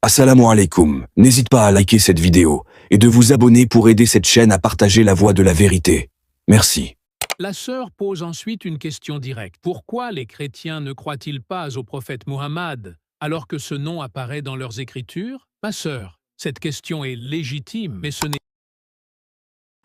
Assalamu alaikum. N'hésite pas à liker cette vidéo et de vous abonner pour aider cette chaîne à partager la voie de la vérité. Merci. La sœur pose ensuite une question directe. Pourquoi les chrétiens ne croient-ils pas au prophète Muhammad alors que ce nom apparaît dans leurs écritures? Ma sœur, cette question est légitime, mais ce n'est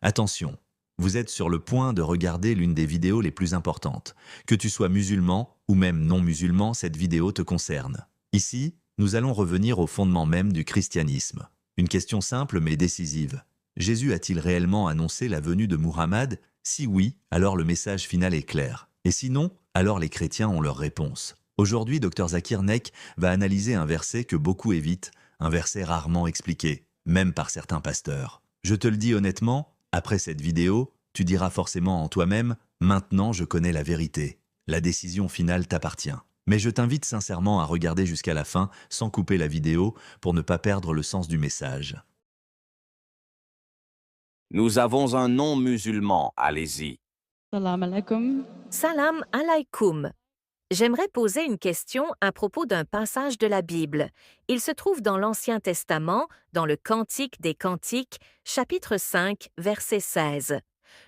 Attention, vous êtes sur le point de regarder l'une des vidéos les plus importantes. Que tu sois musulman ou même non musulman, cette vidéo te concerne. Ici, nous allons revenir au fondement même du christianisme. Une question simple mais décisive. Jésus a-t-il réellement annoncé la venue de Muhammad? Si oui, alors le message final est clair. Et sinon, alors les chrétiens ont leur réponse. Aujourd'hui, Dr Zakir Naik va analyser un verset que beaucoup évitent, un verset rarement expliqué, même par certains pasteurs. Je te le dis honnêtement, après cette vidéo, tu diras forcément en toi-même « Maintenant je connais la vérité ». La décision finale t'appartient. Mais je t'invite sincèrement à regarder jusqu'à la fin sans couper la vidéo pour ne pas perdre le sens du message. Nous avons un non-musulman, allez-y. Salam alaikum. Salam alaikum. J'aimerais poser une question à propos d'un passage de la Bible. Il se trouve dans l'Ancien Testament, dans le Cantique des Cantiques, chapitre 5, verset 16.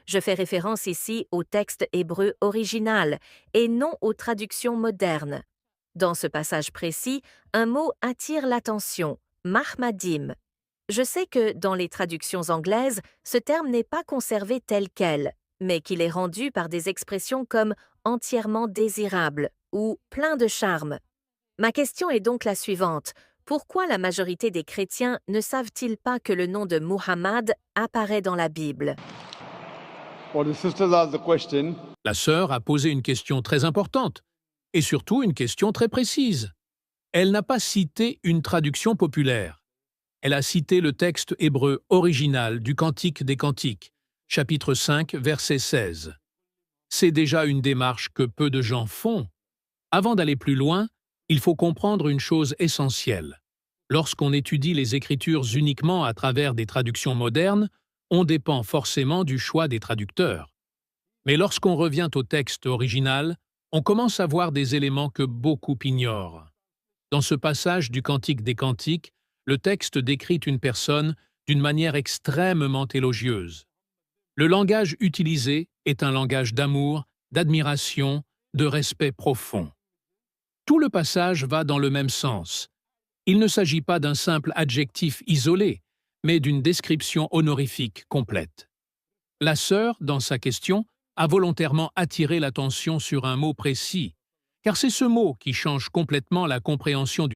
Je fais référence ici au texte hébreu original et non aux traductions modernes. Dans ce passage précis, un mot attire l'attention, mahmadim. Je sais que dans les traductions anglaises, ce terme n'est pas conservé tel quel, mais qu'il est rendu par des expressions comme entièrement désirable ou plein de charme. Ma question est donc la suivante. Pourquoi la majorité des chrétiens ne savent-ils pas que le nom de Muhammad apparaît dans la Bible? La sœur a posé une question très importante, et surtout une question très précise. Elle n'a pas cité une traduction populaire. Elle a cité le texte hébreu original du Cantique des Cantiques, chapitre 5, verset 16. C'est déjà une démarche que peu de gens font. Avant d'aller plus loin, il faut comprendre une chose essentielle. Lorsqu'on étudie les Écritures uniquement à travers des traductions modernes, on dépend forcément du choix des traducteurs. Mais lorsqu'on revient au texte original, on commence à voir des éléments que beaucoup ignorent. Dans ce passage du Cantique des Cantiques, le texte décrit une personne d'une manière extrêmement élogieuse. Le langage utilisé est un langage d'amour, d'admiration, de respect profond. Tout le passage va dans le même sens. Il ne s'agit pas d'un simple adjectif isolé, mais d'une description honorifique complète. La sœur, dans sa question, a volontairement attiré l'attention sur un mot précis, car c'est ce mot qui change complètement la compréhension du